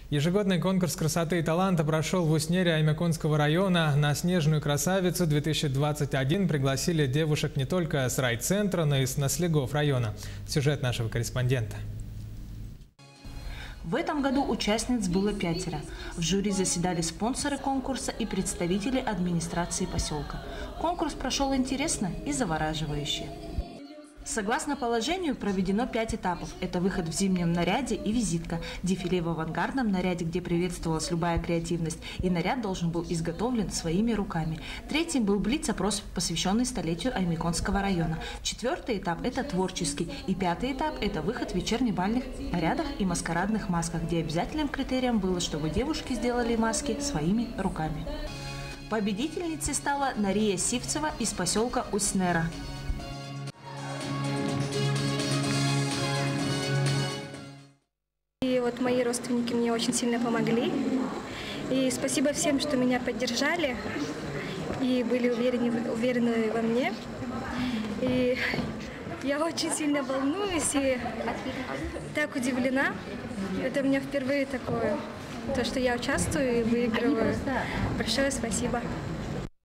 Ежегодный конкурс красоты и таланта прошел в Уснере Аймяконского района. На «Снежную красавицу-2021» пригласили девушек не только с райцентра, но и с Наслегов района. Сюжет нашего корреспондента. В этом году участниц было 5. В жюри заседали спонсоры конкурса и представители администрации поселка. Конкурс прошел интересно и завораживающе. Согласно положению, проведено 5 этапов. Это выход в зимнем наряде и визитка, дефиле в авангардном наряде, где приветствовалась любая креативность, и наряд должен был изготовлен своими руками. 3-м был блиц-опрос, посвященный столетию Аймяконского района. 4-й этап – это творческий, и 5-й этап – это выход в вечерне-бальных нарядах и маскарадных масках, где обязательным критерием было, чтобы девушки сделали маски своими руками. Победительницей стала Нария Сивцева из поселка Уснера. И вот мои родственники мне очень сильно помогли. И спасибо всем, что меня поддержали и были уверены во мне. И я очень сильно волнуюсь и так удивлена. Это у меня впервые такое, то, что я участвую и выигрываю. Большое спасибо.